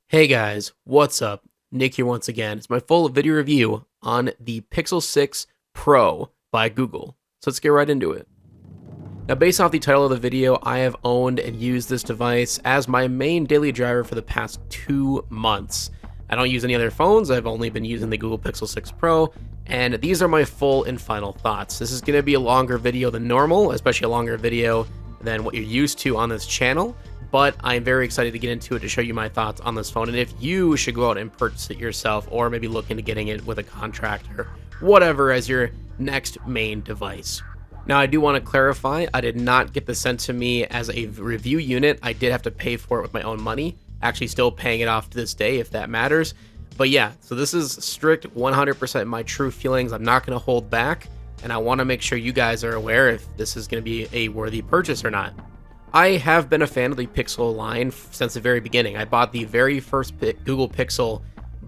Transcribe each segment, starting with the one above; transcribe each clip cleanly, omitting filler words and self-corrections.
Hey guys, what's up? Nick here once again. It's my full video review on the Pixel 6 Pro by Google. So let's get right into it. Now, based off the title of the video, I have owned and used this device as my main daily driver for the past 2 months. I don't use any other phones. I've only been using the Google Pixel 6 Pro, and these are my full and final thoughts. This is going to be a longer video than normal, especially a longer video than what you're used to on this channel. But I'm very excited to get into it to show you my thoughts on this phone and if you should go out and purchase it yourself or maybe look into getting it with a contract or whatever as your next main device. Now, I do want to clarify, I did not get this sent to me as a review unit. I did have to pay for it with my own money, actually still paying it off to this day if that matters. But yeah, so this is strict 100% my true feelings. I'm not going to hold back, and I want to make sure you guys are aware if this is going to be a worthy purchase or not. I have been a fan of the Pixel line since the very beginning. I bought the very first Google Pixel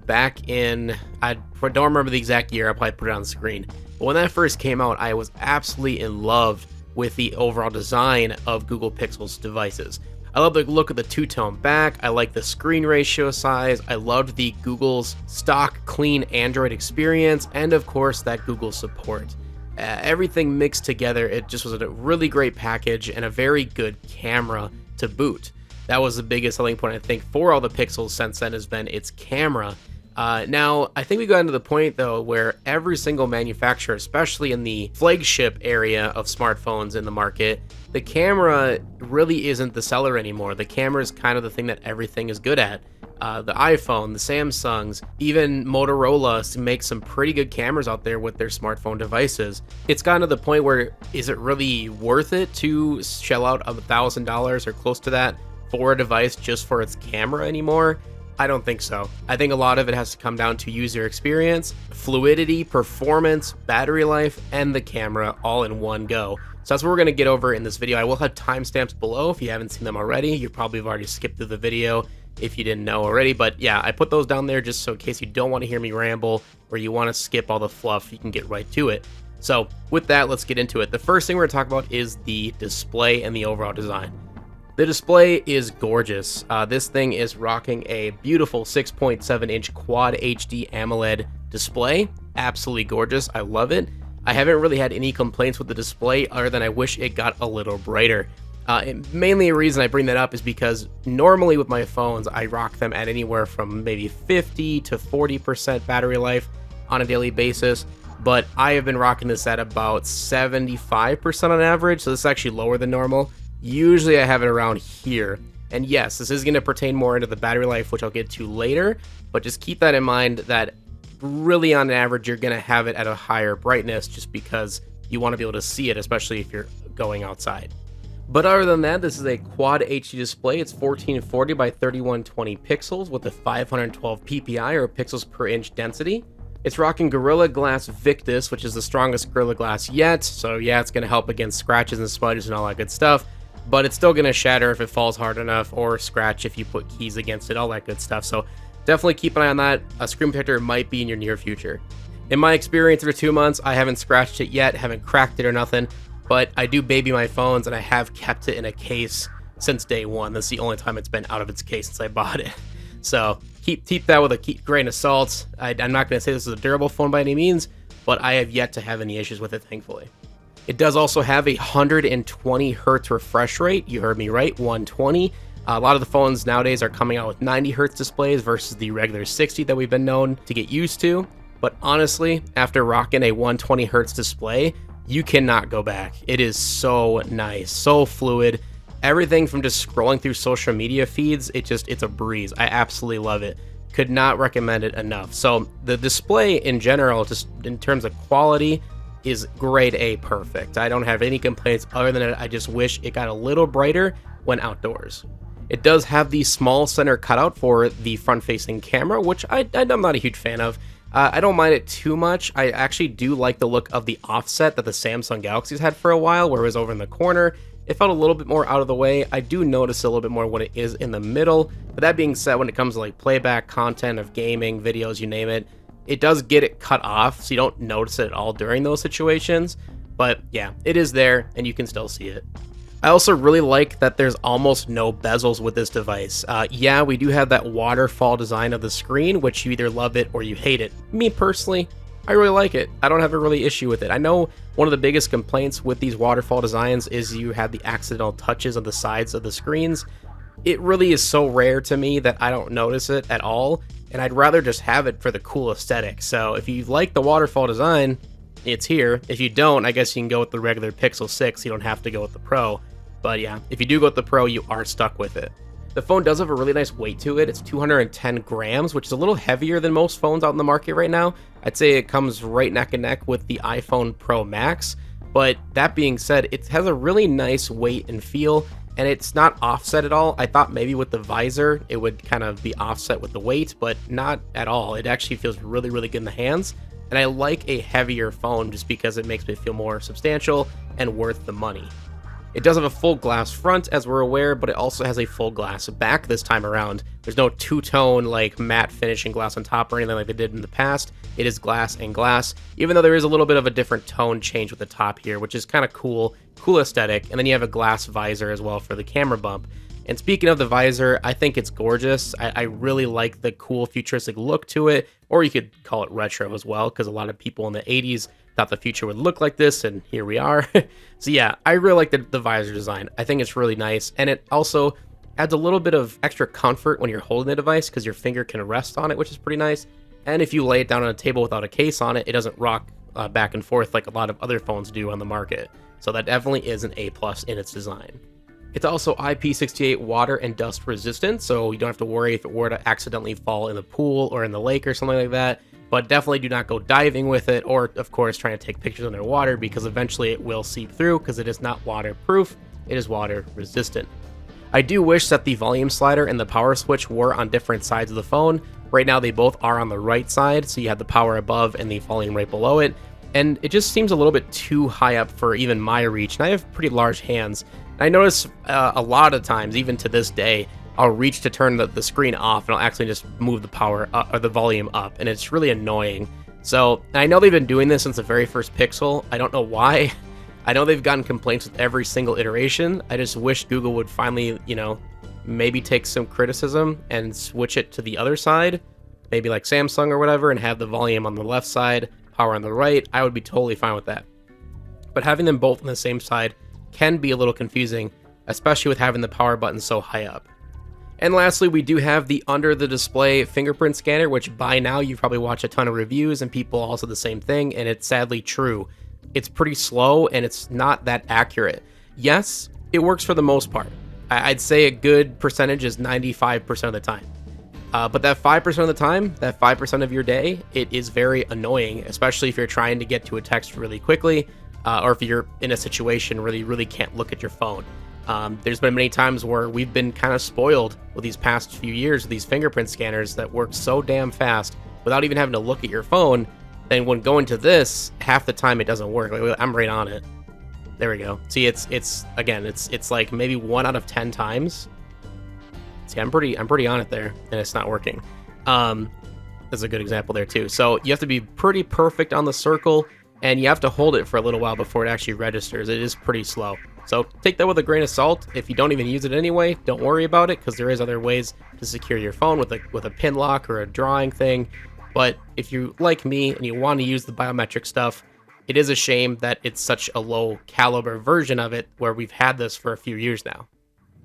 back in, I don't remember the exact year, I'll probably put it on the screen. But when that first came out, I was absolutely in love with the overall design of Google Pixel's devices. I love the look of the two-tone back, I like the screen ratio size, I loved the Google's stock clean Android experience, and of course that Google support. Everything mixed together, it just was a really great package and a very good camera to boot. That was the biggest selling point, I think, for all the Pixels since then has been its camera. Now, I think we got into the point, though, where every single manufacturer, especially in the flagship area of smartphones in the market, the camera really isn't the seller anymore. The camera is kind of the thing that everything is good at. The iPhone, the Samsungs, even Motorola make some pretty good cameras out there with their smartphone devices. It's gotten to the point where is it really worth it to shell out $1,000 or close to that for a device just for its camera anymore? I don't think so. I think a lot of it has to come down to user experience, fluidity, performance, battery life, and the camera all in one go. So that's what we're going to get over in this video. I will have timestamps below if you haven't seen them already. You probably have already skipped through the video if you didn't know already, but yeah, I put those down there just so in case you don't want to hear me ramble or you want to skip all the fluff, you can get right to it. So with that, let's get into it. The first thing we're going to talk about is the display and the overall design. The display is gorgeous. This thing is rocking a beautiful 6.7-inch Quad HD AMOLED display. Absolutely gorgeous. I love it. I haven't really had any complaints with the display other than I wish it got a little brighter. Mainly a reason I bring that up is because normally with my phones, I rock them at anywhere from maybe 50 to 40% battery life on a daily basis, but I have been rocking this at about 75% on average, so this is actually lower than normal. Usually I have it around here, and yes, this is going to pertain more into the battery life, which I'll get to later, but just keep that in mind that really on average you're going to have it at a higher brightness just because you want to be able to see it, especially if you're going outside. But other than that, this is a Quad HD display. It's 1440 by 3120 pixels with a 512 ppi or pixels per inch density. It's rocking Gorilla Glass Victus, which is the strongest Gorilla Glass yet. So yeah, it's going to help against scratches and smudges and all that good stuff. But it's still going to shatter if it falls hard enough or scratch if you put keys against it, all that good stuff. So definitely keep an eye on that. A screen protector might be in your near future. In my experience for 2 months, I haven't scratched it yet, haven't cracked it or nothing. But I do baby my phones, and I have kept it in a case since day one. That's the only time it's been out of its case since I bought it. So keep that with a grain of salt. I'm not going to say this is a durable phone by any means, but I have yet to have any issues with it, thankfully. It does also have a 120 hertz refresh rate. You heard me right, 120. A lot of the phones nowadays are coming out with 90 hertz displays versus the regular 60 that we've been known to get used to. But honestly, after rocking a 120 hertz display, you cannot go back. It is so nice, so fluid. Everything from just scrolling through social media feeds, it's a breeze. I absolutely love it. Could not recommend it enough. So the display in general, just in terms of quality, is grade A perfect. I don't have any complaints other than I just wish it got a little brighter when outdoors. It does have the small center cutout for the front-facing camera, which I'm not a huge fan of. I don't mind it too much. I actually do like the look of the offset that the Samsung Galaxies had for a while, where it was over in the corner. It felt a little bit more out of the way. I do notice a little bit more when it is in the middle. But that being said, when it comes to like playback content of gaming, videos, you name it, it does get it cut off, so you don't notice it at all during those situations. But yeah, it is there, and you can still see it. I also really like that there's almost no bezels with this device. Yeah, we do have that waterfall design of the screen, which you either love it or you hate it. Me personally, I really like it. I don't have a really issue with it. I know one of the biggest complaints with these waterfall designs is you have the accidental touches on the sides of the screens. It really is so rare to me that I don't notice it at all, and I'd rather just have it for the cool aesthetic. So if you like the waterfall design, it's here. If you don't, I guess you can go with the regular Pixel 6. You don't have to go with the Pro. But yeah, if you do go with the Pro, you are stuck with it. The phone does have a really nice weight to it. It's 210 grams, which is a little heavier than most phones out in the market right now. I'd say it comes right neck and neck with the iPhone Pro Max. But that being said, it has a really nice weight and feel, and it's not offset at all. I thought maybe with the visor, it would kind of be offset with the weight, but not at all. It actually feels really, really good in the hands. And I like a heavier phone just because it makes me feel more substantial and worth the money. It does have a full glass front, as we're aware, but it also has a full glass back this time around. There's no two-tone, like, matte finishing glass on top or anything like they did in the past. It is glass and glass, even though there is a little bit of a different tone change with the top here, which is kind of cool aesthetic. And then you have a glass visor as well for the camera bump. And speaking of the visor, I think it's gorgeous. I really like the cool futuristic look to it, or you could call it retro as well, because a lot of people in the 80s thought the future would look like this, and here we are. So yeah, I really like the visor design. I think it's really nice, and it also adds a little bit of extra comfort when you're holding the device because your finger can rest on it, which is pretty nice. And if you lay it down on a table without a case on it, it doesn't rock back and forth like a lot of other phones do on the market. So that definitely is an A+ in its design. It's also IP68 water and dust resistant, so you don't have to worry if it were to accidentally fall in the pool or in the lake or something like that. But definitely do not go diving with it, or of course trying to take pictures underwater, because eventually it will seep through because it is not waterproof, it is water resistant. I do wish that the volume slider and the power switch were on different sides of the phone. Right now they both are on the right side, so you have the power above and the volume right below it, and it just seems a little bit too high up for even my reach, and I have pretty large hands. I notice a lot of times, even to this day, I'll reach to turn the screen off and I'll actually just move the power up, or the volume up, and it's really annoying. So I know they've been doing this since the very first Pixel. I don't know why. I know they've gotten complaints with every single iteration. I just wish Google would finally, maybe take some criticism and switch it to the other side, maybe like Samsung or whatever, and have the volume on the left side, power on the right. I would be totally fine with that. But having them both on the same side can be a little confusing, especially with having the power button so high up. And lastly, we do have the under-the-display fingerprint scanner, which by now you've probably watched a ton of reviews and people all said the same thing, and it's sadly true. It's pretty slow and it's not that accurate. Yes, it works for the most part. I'd say a good percentage is 95% of the time. But that 5% of the time, that 5% of your day, it is very annoying, especially if you're trying to get to a text really quickly, or if you're in a situation where you really can't look at your phone. There's been many times where we've been kind of spoiled with these past few years with these fingerprint scanners that work so damn fast without even having to look at your phone. And when going to this, half the time it doesn't work. Like, I'm right on it. There we go. See, it's like maybe 1 out of 10 times. See, I'm pretty on it there, and it's not working. That's a good example there too. So you have to be pretty perfect on the circle, and you have to hold it for a little while before it actually registers. It is pretty slow. So take that with a grain of salt. If you don't even use it anyway, don't worry about it, because there is other ways to secure your phone with a pin lock or a drawing thing. But if you like me and you want to use the biometric stuff, it is a shame that it's such a low caliber version of it where we've had this for a few years now.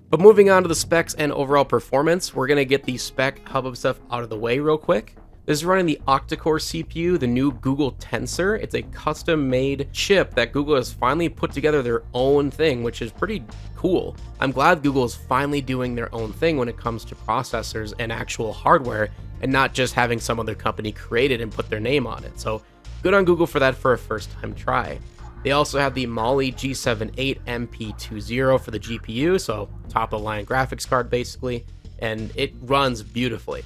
But moving on to the specs and overall performance, we're going to get the spec hubbub stuff out of the way real quick. This is running the octa-core CPU, the new Google Tensor. It's a custom-made chip that Google has finally put together their own thing, which is pretty cool. I'm glad Google is finally doing their own thing when it comes to processors and actual hardware, and not just having some other company create it and put their name on it. So good on Google for that for a first-time try. They also have the Mali G78 MP20 for the GPU, so top-of-the-line graphics card basically, and it runs beautifully.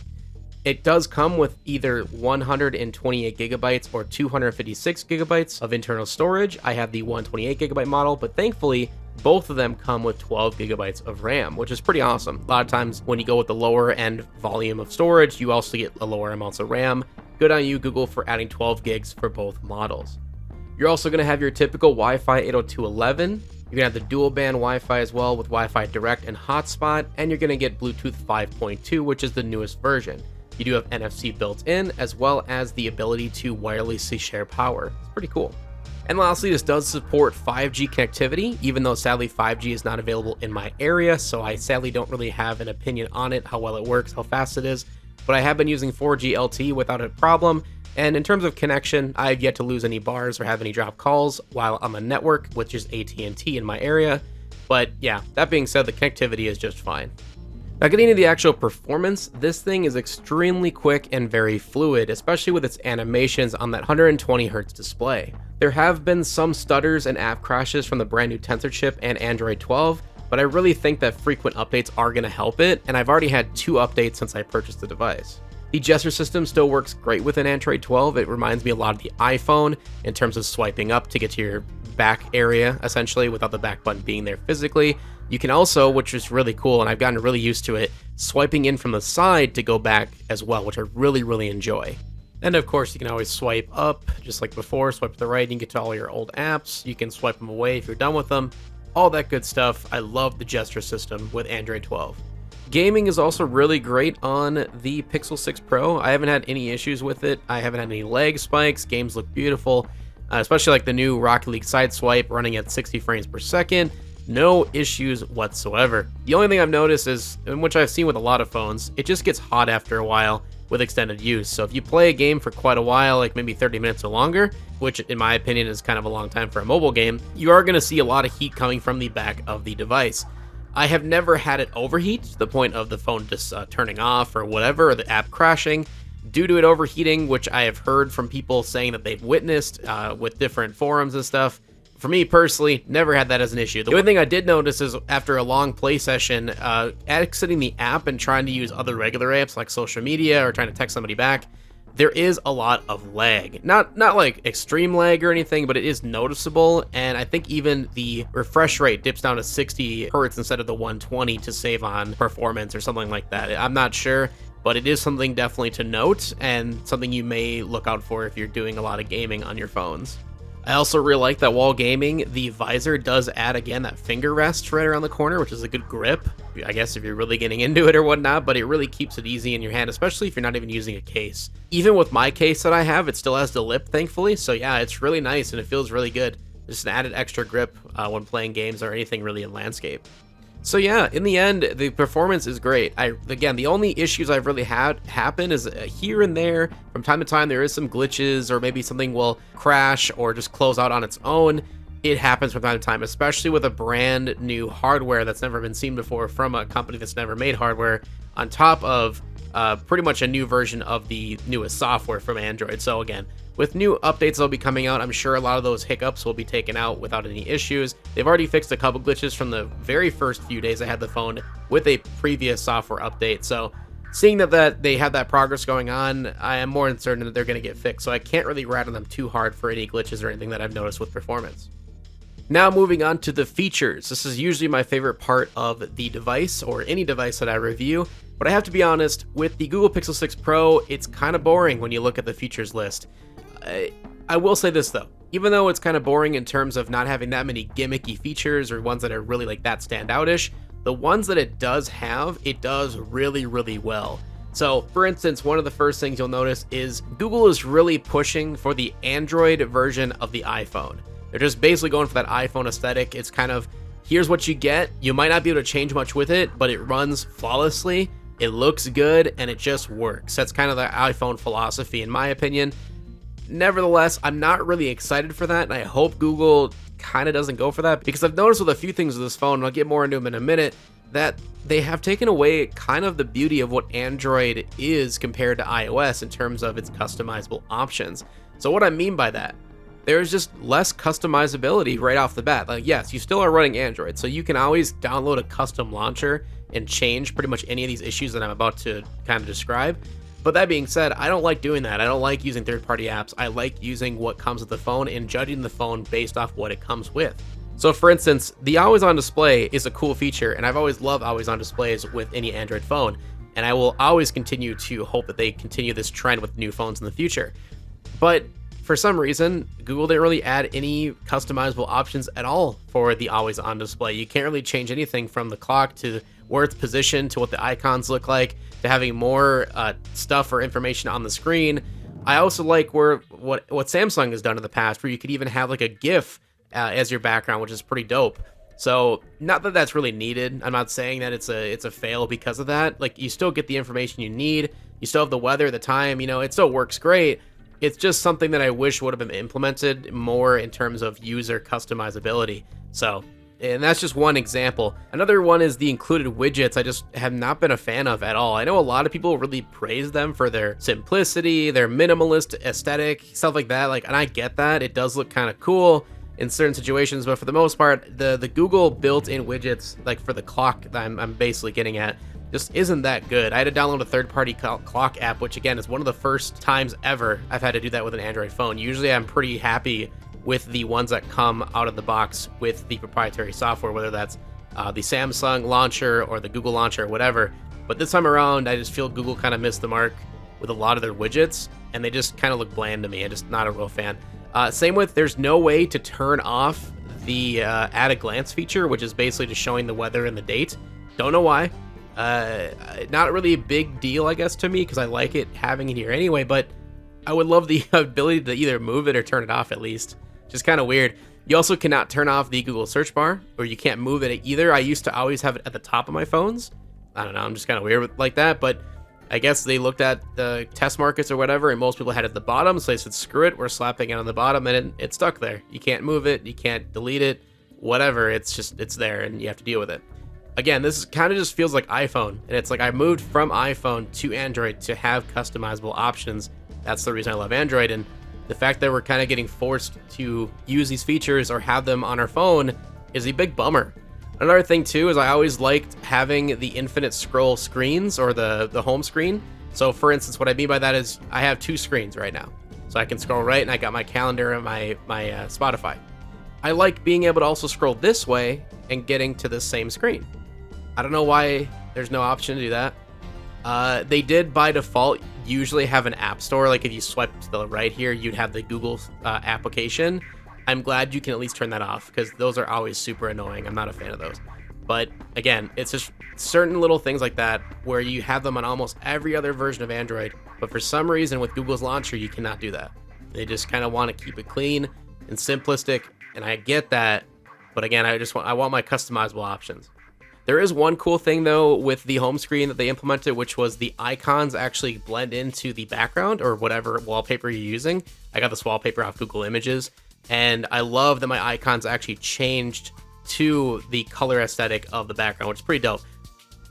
It does come with either 128 gigabytes or 256 gigabytes of internal storage. I have the 128 gigabyte model, but thankfully, both of them come with 12 gigabytes of RAM, which is pretty awesome. A lot of times when you go with the lower end volume of storage, you also get a lower amounts of RAM. Good on you, Google, for adding 12 gigs for both models. You're also going to have your typical Wi-Fi 802.11, You're going to have the dual band Wi-Fi as well with Wi-Fi Direct and Hotspot, and you're going to get Bluetooth 5.2, which is the newest version. You do have NFC built in, as well as the ability to wirelessly share power. It's pretty cool. And lastly, this does support 5G connectivity, even though sadly 5G is not available in my area, so I sadly don't really have an opinion on it, how well it works, how fast it is. But I have been using 4G LTE without a problem, and in terms of connection, I've yet to lose any bars or have any drop calls while I'm on network, which is AT&T in my area. But yeah, that being said, the connectivity is just fine. Now getting into the actual performance, this thing is extremely quick and very fluid, especially with its animations on that 120Hz display. There have been some stutters and app crashes from the brand new Tensor chip and Android 12, but I really think that frequent updates are going to help it, and I've already had 2 updates since I purchased the device. The gesture system still works great with an Android 12. It reminds me a lot of the iPhone in terms of swiping up to get to your back area, essentially, without the back button being there physically. You can also, which is really cool, and I've gotten really used to it, swiping in from the side to go back as well, which I really enjoy. And of course, you can always swipe up, just like before, swipe to the right, you can get to all your old apps, you can swipe them away if you're done with them, all that good stuff. I love the gesture system with Android 12. Gaming is also really great on the Pixel 6 Pro. I haven't had any issues with it. I haven't had any lag spikes. Games look beautiful, especially like the new Rocket League side swipe running at 60 frames per second. No issues whatsoever. The only thing I've noticed is, and which I've seen with a lot of phones, it just gets hot after a while with extended use. So if you play a game for quite a while, like maybe 30 minutes or longer, which in my opinion is kind of a long time for a mobile game, you are going to see a lot of heat coming from the back of the device. I have never had it overheat to the point of the phone just turning off or whatever, or the app crashing due to it overheating, which I have heard from people saying that they've witnessed with different forums and stuff. For me personally, never had that as an issue. The only thing I did notice is after a long play session, exiting the app and trying to use other regular apps like social media or trying to text somebody back, there is a lot of lag. Not like extreme lag or anything, but it is noticeable, and I think even the refresh rate dips down to 60 Hz instead of the 120 to save on performance or something like that. I'm not sure, but it is something definitely to note and something you may look out for if you're doing a lot of gaming on your phones. I also really like that while gaming, the visor does add, again, that finger rest right around the corner, which is a good grip, I guess, if you're really getting into it or whatnot, but it really keeps it easy in your hand, especially if you're not even using a case. Even with my case that I have, it still has the lip, thankfully, so yeah, it's really nice and it feels really good. Just an added extra grip when playing games or anything really in landscape. So yeah, in the end, the performance is great. Again, the only issues I've really had happen is here and there. From time to time, there is some glitches or maybe something will crash or just close out on its own. It happens from time to time, especially with a brand new hardware that's never been seen before from a company that's never made hardware on top of pretty much a new version of the newest software from Android. So again, with new updates that'll be coming out, I'm sure a lot of those hiccups will be taken out without any issues. They've already fixed a couple glitches from the very first few days I had the phone with a previous software update. So seeing that they have that progress going on, I am more than certain that they're going to get fixed. So I can't really rat on them too hard for any glitches or anything that I've noticed with performance. Now moving on to the features. This is usually my favorite part of the device or any device that I review, but I have to be honest, with the Google Pixel 6 Pro, it's kind of boring when you look at the features list. I will say this though, even though it's kind of boring in terms of not having that many gimmicky features or ones that are really like that standoutish, the ones that it does have, it does really well. So for instance, one of the first things you'll notice is Google is really pushing for the Android version of the iPhone. They're just basically going for that iPhone aesthetic. It's kind of, here's what you get. You might not be able to change much with it, but it runs flawlessly. It looks good and it just works. That's kind of the iPhone philosophy in my opinion. Nevertheless, I'm not really excited for that, and I hope Google kind of doesn't go for that, because I've noticed with a few things with this phone, and I'll get more into them in a minute, that they have taken away kind of the beauty of what Android is compared to iOS in terms of its customizable options. So what I mean by that, there's just less customizability right off the bat. Like, yes, you still are running Android, so you can always download a custom launcher and change pretty much any of these issues that I'm about to kind of describe. But that being said, I don't like doing that. I don't like using third-party apps. I like using what comes with the phone and judging the phone based off what it comes with. So for instance, the always on display is a cool feature, and I've always loved always on displays with any Android phone, and I will always continue to hope that they continue this trend with new phones in the future. But for some reason, Google didn't really add any customizable options at all for the always on display. You can't really change anything from the clock to where it's positioned to what the icons look like to having more stuff or information on the screen. I also like what Samsung has done in the past, where you could even have like a GIF as your background, which is pretty dope. So not that that's really needed. I'm not saying that it's a fail because of that. Like, you still get the information you need. You still have the weather, the time, it still works great. It's just something that I wish would have been implemented more in terms of user customizability. So, and that's just one example. Another one is the included widgets. I just have not been a fan of at all. I know a lot of people really praise them for their simplicity, their minimalist aesthetic, stuff like that. And I get that. It does look kind of cool in certain situations, but for the most part, the Google built-in widgets, like for the clock that I'm basically getting at, just isn't that good. I had to download a third-party clock app, which again is one of the first times ever I've had to do that with an Android phone. Usually I'm pretty happy with the ones that come out of the box with the proprietary software, whether that's the Samsung launcher or the Google launcher or whatever. But this time around, I just feel Google kind of missed the mark with a lot of their widgets, and they just kind of look bland to me. I'm just not a real fan. Same with, there's no way to turn off the at a glance feature, which is basically just showing the weather and the date. Don't know why. Not really a big deal, I guess, to me, because I like it having it here anyway, but I would love the ability to either move it or turn it off at least. Just kind of weird. You also cannot turn off the Google search bar, or you can't move it either. I used to always have it at the top of my phones. I don't know, I'm just kind of weird like that, but I guess they looked at the test markets or whatever, and most people had it at the bottom, so they said, screw it, we're slapping it on the bottom, and it's stuck there. You can't move it, you can't delete it, whatever, it's there, and you have to deal with it. Again, this kind of just feels like iPhone, and it's like I moved from iPhone to Android to have customizable options. That's the reason I love Android, and the fact that we're kind of getting forced to use these features or have them on our phone is a big bummer. Another thing too is I always liked having the infinite scroll screens, or the home screen. So for instance, what I mean by that is I have two screens right now. So I can scroll right, and I got my calendar and my Spotify. I like being able to also scroll this way and getting to the same screen. I don't know why there's no option to do that. They did by default usually have an app store. Like if you swipe to the right here, you'd have the Google application. I'm glad you can at least turn that off, because those are always super annoying. I'm not a fan of those. But again, it's just certain little things like that where you have them on almost every other version of Android, but for some reason with Google's launcher, you cannot do that. They just kind of want to keep it clean and simplistic, and I get that. But again, I want my customizable options. There is one cool thing though with the home screen that they implemented, which was the icons actually blend into the background or whatever wallpaper you're using. I got this wallpaper off Google Images, and I love that my icons actually changed to the color aesthetic of the background, which is pretty dope.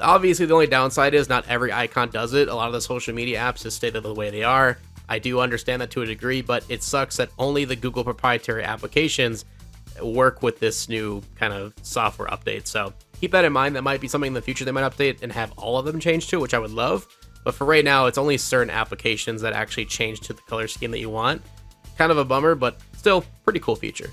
Obviously, the only downside is not every icon does it. A lot of the social media apps just stay the way they are. I do understand that to a degree, but it sucks that only the Google proprietary applications work with this new kind of software update. So keep that in mind. That might be something in the future they might update and have all of them change to, which I would love. But for right now, it's only certain applications that actually change to the color scheme that you want. Kind of a bummer, but still pretty cool feature.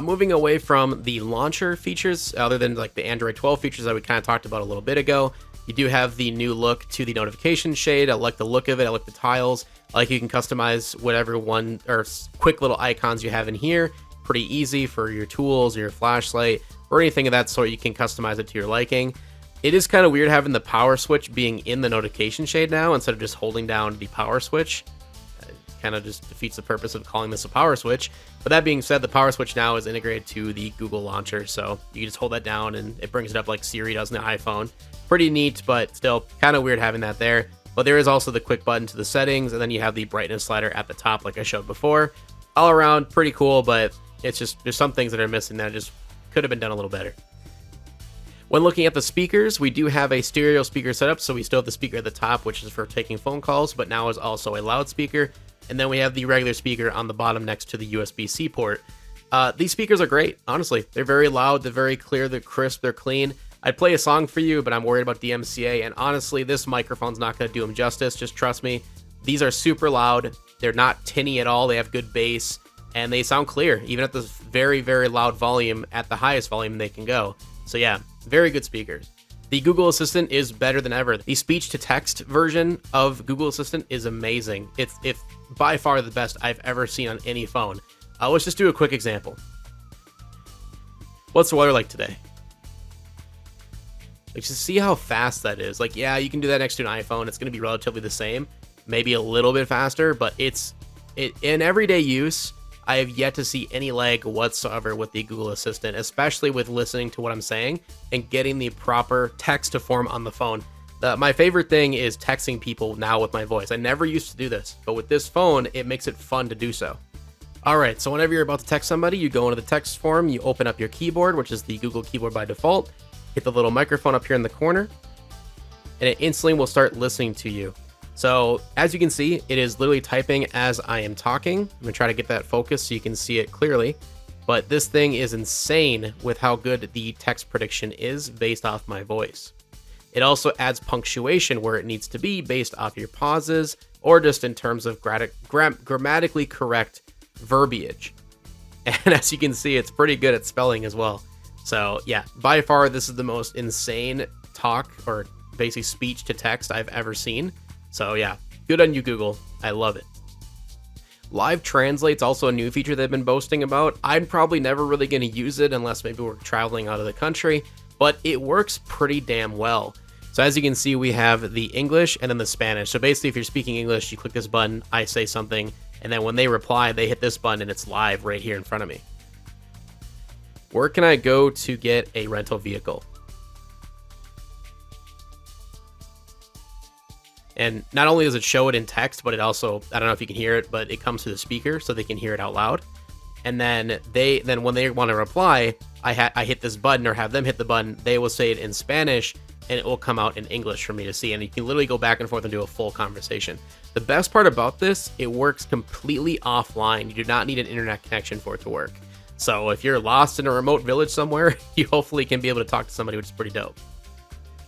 Moving away from the launcher features, other than like the Android 12 features that we kind of talked about a little bit ago, you do have the new look to the notification shade. I like the look of it. I like the tiles. I like you can customize whatever one or quick little icons you have in here. Pretty easy for your tools, your flashlight, or anything of that sort. You can customize it to your liking. It is kind of weird having the power switch being in the notification shade now instead of just holding down the power switch. Kind of just defeats the purpose of calling this a power switch. But that being said, the power switch now is integrated to the Google launcher, so you can just hold that down and it brings it up like Siri does in the iPhone. Pretty neat, but still kind of weird having that there. But there is also the quick button to the settings, and then you have the brightness slider at the top like I showed before. All around pretty cool, but it's just there's some things that are missing that just could have been done a little better. When looking at the speakers, we do have a stereo speaker setup, so we still have the speaker at the top, which is for taking phone calls, but now is also a loudspeaker. And then we have the regular speaker on the bottom next to the USB-C port. These speakers are great, honestly. They're very loud, they're very clear, they're crisp, they're clean. I'd play a song for you, but I'm worried about DMCA, and honestly, this microphone's not going to do them justice, just trust me. These are super loud, they're not tinny at all, they have good bass, and they sound clear, even at this very, very loud volume, at the highest volume they can go. So yeah, very good speakers. The Google Assistant is better than ever. The speech-to-text version of Google Assistant is amazing. It's by far the best I've ever seen on any phone. Let's just do a quick example. What's the weather like today? Like, just see how fast that is. Like, yeah, you can do that next to an iPhone. It's going to be relatively the same, maybe a little bit faster, but in everyday use, I have yet to see any lag whatsoever with the Google Assistant, especially with listening to what I'm saying and getting the proper text to form on the phone. My favorite thing is texting people now with my voice. I never used to do this, but with this phone, it makes it fun to do so. All right, so whenever you're about to text somebody, you go into the text form, you open up your keyboard, which is the Google keyboard by default, hit the little microphone up here in the corner, and it instantly will start listening to you. So as you can see, it is literally typing as I am talking. I'm gonna try to get that focus so you can see it clearly, but this thing is insane with how good the text prediction is based off my voice. It also adds punctuation where it needs to be based off your pauses or just in terms of grammatically correct verbiage. And as you can see, it's pretty good at spelling as well. So yeah, by far, this is the most insane talk or basically speech to text I've ever seen. So yeah, good on you, Google. I love it. Live Translate's also a new feature they've been boasting about. I'm probably never really going to use it unless maybe we're traveling out of the country, but it works pretty damn well. So as you can see, we have the English and then the Spanish. So basically, if you're speaking English, you click this button, I say something, and then when they reply, they hit this button and it's live right here in front of me. Where can I go to get a rental vehicle? And not only does it show it in text, but it also, I don't know if you can hear it, but it comes to the speaker so they can hear it out loud. And then when they want to reply, I hit this button or have them hit the button, they will say it in Spanish and it will come out in English for me to see. And you can literally go back and forth and do a full conversation. The best part about this, it works completely offline. You do not need an internet connection for it to work. So if you're lost in a remote village somewhere, you hopefully can be able to talk to somebody, which is pretty dope.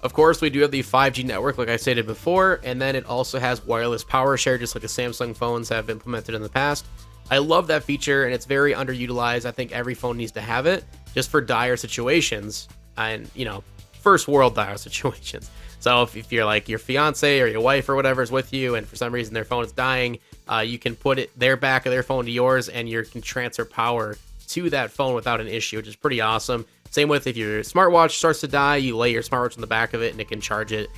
Of course, we do have the 5G network, like I stated before, and then it also has wireless power share, just like the Samsung phones have implemented in the past. I love that feature, and it's very underutilized. I think every phone needs to have it, just for dire situations, and, you know, first world dire situations. So if you're like your fiance or your wife or whatever is with you, and for some reason their phone is dying, you can put their back of their phone to yours, and you can transfer power to that phone without an issue, which is pretty awesome. Same with if your smartwatch starts to die, you lay your smartwatch on the back of it and it can charge it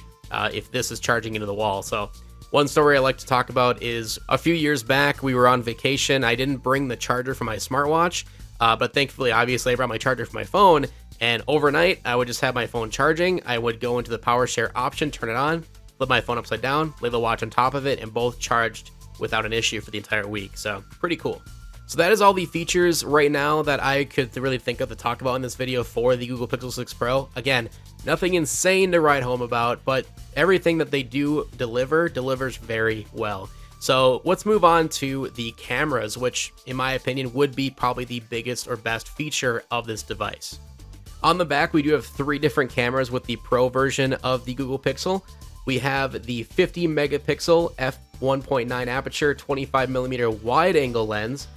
if this is charging into the wall. So one story I like to talk about is a few years back, we were on vacation. I didn't bring the charger for my smartwatch, but thankfully, obviously, I brought my charger for my phone. And overnight, I would just have my phone charging. I would go into the power share option, turn it on, flip my phone upside down, lay the watch on top of it, and both charged without an issue for the entire week. So pretty cool. So that is all the features right now that I could really think of to talk about in this video for the Google Pixel 6 Pro. Again, nothing insane to write home about, but everything that they do delivers very well. So let's move on to the cameras, which in my opinion would be probably the biggest or best feature of this device. On the back, we do have 3 different cameras with the Pro version of the Google Pixel. We have the 50 megapixel f1.9 aperture 25mm wide angle lens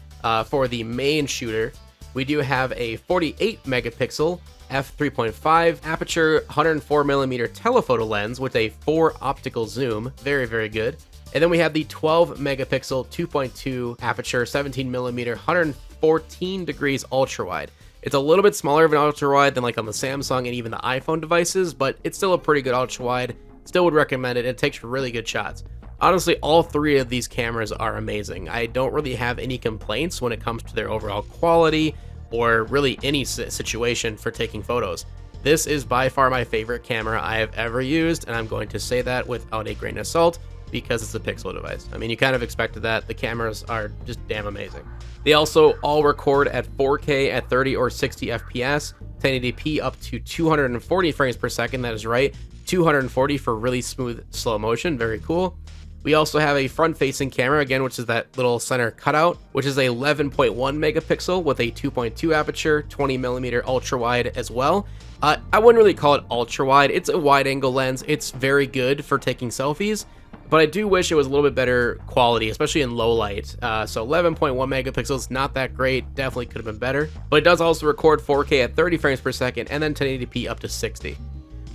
for the main shooter. We do have a 48 megapixel f3.5 aperture 104mm telephoto lens with a 4 optical zoom. Very, very good. And then we have the 12 megapixel 2.2 aperture 17mm 114 degrees ultra wide. It's a little bit smaller of an ultra wide than like on the Samsung and even the iPhone devices, but it's still a pretty good ultra wide. Still would recommend it. It takes really good shots. Honestly, all 3 of these cameras are amazing. I don't really have any complaints when it comes to their overall quality or really any situation for taking photos. This is by far my favorite camera I have ever used, and I'm going to say that without a grain of salt because it's a Pixel device. I mean, you kind of expected that. The cameras are just damn amazing. They also all record at 4K at 30 or 60 FPS, 1080p up to 240 frames per second. That is right, 240 for really smooth slow motion. Very cool. We also have a front-facing camera, again, which is that little center cutout, which is a 11.1 megapixel with a 2.2 aperture, 20mm ultra-wide as well. I wouldn't really call it ultra-wide. It's a wide-angle lens. It's very good for taking selfies, but I do wish it was a little bit better quality, especially in low light. So 11.1 megapixels, not that great. Definitely could have been better. But it does also record 4K at 30 frames per second and then 1080p up to 60.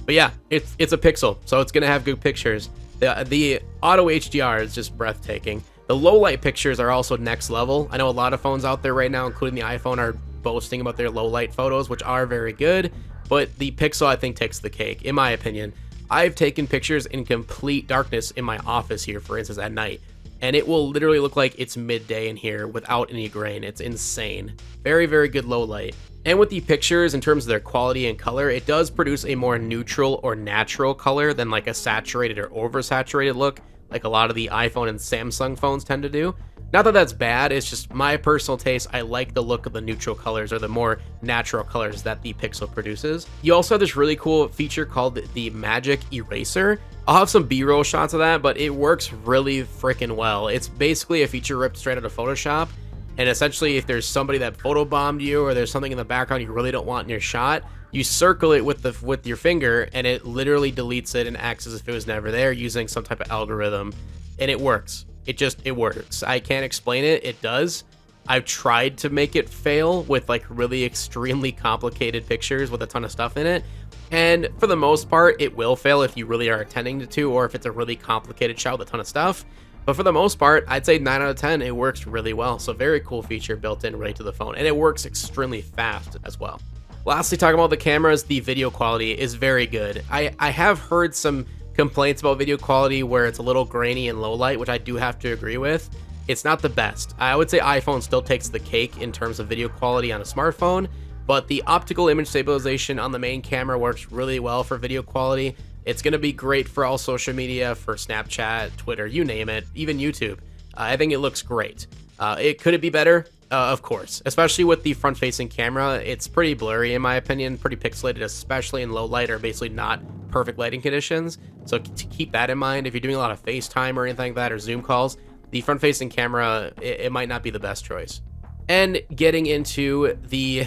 But yeah, it's a Pixel, so it's gonna have good pictures. The auto HDR is just breathtaking. The low light pictures are also next level. I know a lot of phones out there right now, including the iPhone, are boasting about their low light photos, which are very good, but the Pixel, I think, takes the cake, in my opinion. I've taken pictures in complete darkness in my office here, for instance, at night, and it will literally look like it's midday in here without any grain. It's insane. Very, very good low light. And with the pictures, in terms of their quality and color, it does produce a more neutral or natural color than like a saturated or oversaturated look, like a lot of the iPhone and Samsung phones tend to do. Not that that's bad, it's just my personal taste. I like the look of the neutral colors, or the more natural colors that the Pixel produces. You also have this really cool feature called the Magic Eraser. I'll have some B-roll shots of that, but it works really freaking well. It's basically a feature ripped straight out of Photoshop. And essentially, if there's somebody that photobombed you, or there's something in the background you really don't want in your shot, you circle it with your finger, and it literally deletes it and acts as if it was never there using some type of algorithm. And it works. It works. I can't explain it. It does. I've tried to make it fail with like really extremely complicated pictures with a ton of stuff in it. And for the most part, it will fail if you really are intending to, or if it's a really complicated shot with a ton of stuff. But for the most part, I'd say 9 out of 10, it works really well. So very cool feature built in right to the phone. And it works extremely fast as well. Lastly, talking about the cameras, the video quality is very good. I have heard some complaints about video quality where it's a little grainy and low light, which I do have to agree with. It's not the best. I would say iPhone still takes the cake in terms of video quality on a smartphone, but the optical image stabilization on the main camera works really well for video quality. It's going to be great for all social media, for Snapchat, Twitter, you name it, even YouTube. I think it looks great. Could it be better? Of course, especially with the front-facing camera. It's pretty blurry in my opinion, pretty pixelated, especially in low light or basically not perfect lighting conditions. So to keep that in mind, if you're doing a lot of FaceTime or anything like that, or Zoom calls, the front-facing camera, it might not be the best choice. And getting into the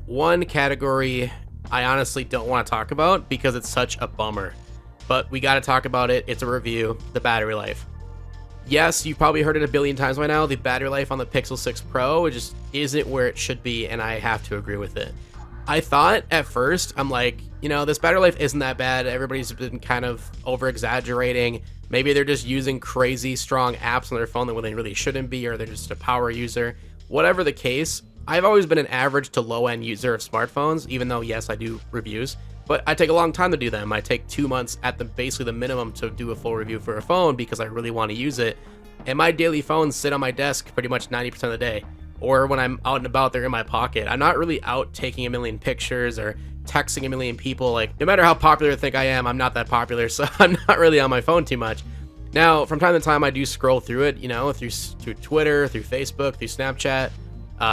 one category I honestly don't want to talk about because it's such a bummer, but we got to talk about it. It's a review, the battery life. Yes, you've probably heard it a billion times by now. The battery life on the Pixel 6 Pro just isn't where it should be, and I have to agree with it. I thought at first, I'm like, this battery life isn't that bad. Everybody's been kind of over-exaggerating. Maybe they're just using crazy strong apps on their phone that when they really shouldn't be, or they're just a power user. Whatever the case, I've always been an average to low-end user of smartphones, even though, yes, I do reviews. But I take a long time to do them. I take 2 months at basically the minimum to do a full review for a phone because I really want to use it. And my daily phones sit on my desk pretty much 90% of the day. Or when I'm out and about, they're in my pocket. I'm not really out taking a million pictures or texting a million people. Like, no matter how popular I think I am, I'm not that popular, so I'm not really on my phone too much. Now, from time to time, I do scroll through it, through Twitter, through Facebook, through Snapchat,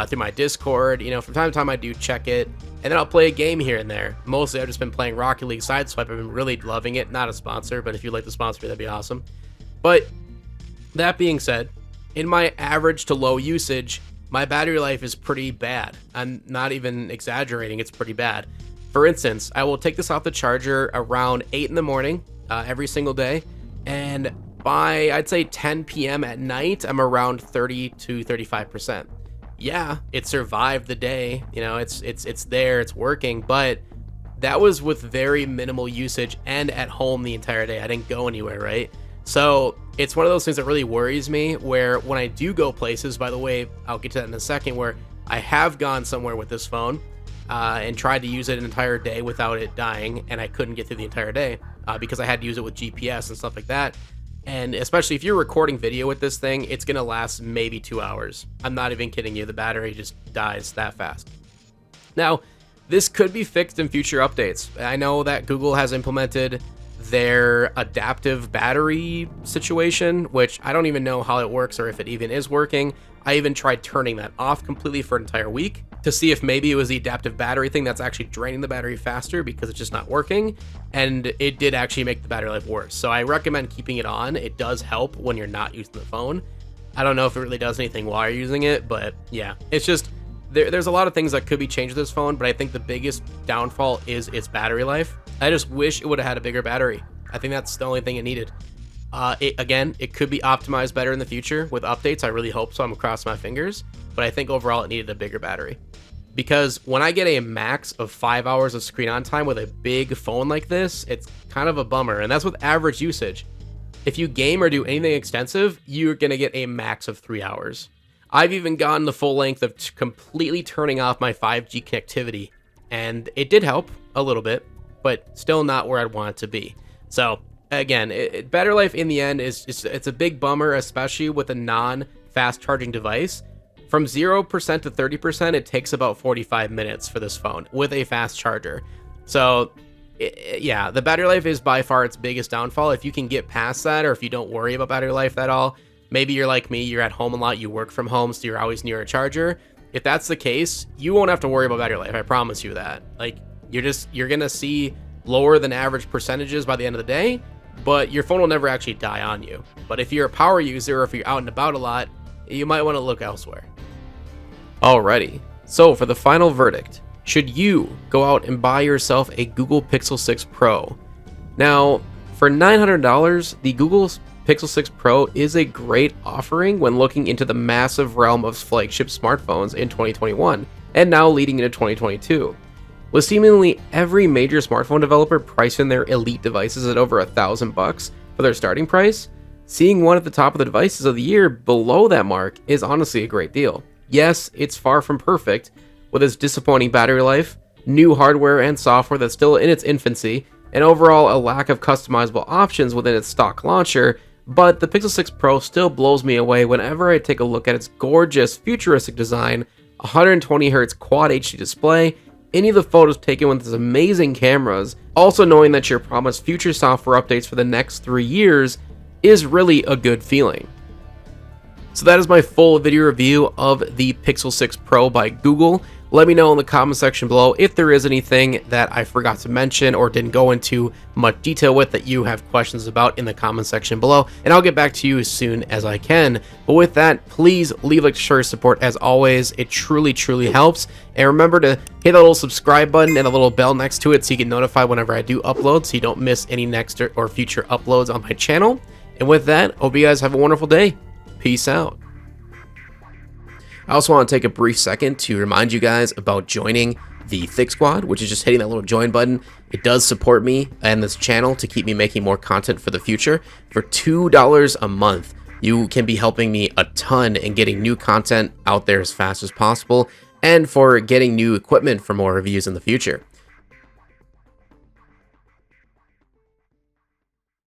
through my Discord. From time to time, I do check it. And then I'll play a game here and there. Mostly, I've just been playing Rocket League Sideswipe. I've been really loving it. Not a sponsor, but if you'd like to sponsor me, that'd be awesome. But that being said, in my average to low usage, my battery life is pretty bad. I'm not even exaggerating. It's pretty bad. For instance, I will take this off the charger around 8 in the morning every single day. And by, I'd say 10 p.m. at night, I'm around 30 to 35%. Yeah, it survived the day, it's there, it's working, but that was with very minimal usage and at home the entire day. I didn't go anywhere, right? So it's one of those things that really worries me, where when I do go places, by the way, I'll get to that in a second, where I have gone somewhere with this phone and tried to use it an entire day without it dying, and I couldn't get through the entire day because I had to use it with GPS and stuff like that. And especially if you're recording video with this thing, it's going to last maybe 2 hours. I'm not even kidding you. The battery just dies that fast. Now, this could be fixed in future updates. I know that Google has implemented their adaptive battery situation, which I don't even know how it works or if it even is working. I even tried turning that off completely for an entire week to see if maybe it was the adaptive battery thing that's actually draining the battery faster because it's just not working. And it did actually make the battery life worse. So I recommend keeping it on. It does help when you're not using the phone. I don't know if it really does anything while you're using it, but yeah, it's just, there's a lot of things that could be changed with this phone, but I think the biggest downfall is its battery life. I just wish it would have had a bigger battery. I think that's the only thing it needed. It could be optimized better in the future with updates. I really hope so. I'm crossing my fingers, but I think overall it needed a bigger battery. because when I get a max of 5 hours of screen on time with a big phone like this, it's kind of a bummer, and that's with average usage. If you game or do anything extensive, you're going to get a max of 3 hours. I've even gone the full length of completely turning off my 5G connectivity, and it did help a little bit, but still not where I'd want it to be. So again, battery life in the end it's a big bummer, especially with a non-fast charging device. From 0% to 30%, it takes about 45 minutes for this phone with a fast charger. So yeah, the battery life is by far its biggest downfall. If you can get past that, or if you don't worry about battery life at all, maybe you're like me, you're at home a lot, you work from home, so you're always near a charger. If that's the case, you won't have to worry about battery life. I promise you that. Like, you're gonna see lower than average percentages by the end of the day, but your phone will never actually die on you. But if you're a power user, or if you're out and about a lot, you might want to look elsewhere. Alrighty, so for the final verdict, should you go out and buy yourself a Google Pixel 6 Pro? Now, for $900, the Google Pixel 6 Pro is a great offering when looking into the massive realm of flagship smartphones in 2021, and now leading into 2022. With seemingly every major smartphone developer pricing their elite devices at over $1,000 for their starting price, seeing one at the top of the devices of the year below that mark is honestly a great deal. Yes, it's far from perfect, with its disappointing battery life, new hardware and software that's still in its infancy, and overall a lack of customizable options within its stock launcher, but the Pixel 6 Pro still blows me away whenever I take a look at its gorgeous, futuristic design, 120Hz Quad HD display, any of the photos taken with its amazing cameras, also knowing that you're promised future software updates for the next 3 years is really a good feeling. So that is my full video review of the Pixel 6 Pro by Google. Let me know in the comment section below if there is anything that I forgot to mention or didn't go into much detail with that you have questions about in the comment section below, and I'll get back to you as soon as I can. But with that, please leave a like to show your support as always. It truly helps. And remember to hit that little subscribe button and the little bell next to it so you get notified whenever I do upload, so you don't miss any next or future uploads on my channel. And with that, hope you guys have a wonderful day. Peace out. I also want to take a brief second to remind you guys about joining the Thick Squad, which is just hitting that little join button. It does support me and this channel to keep me making more content for the future. For $2 a month, you can be helping me a ton in getting new content out there as fast as possible, and for getting new equipment for more reviews in the future.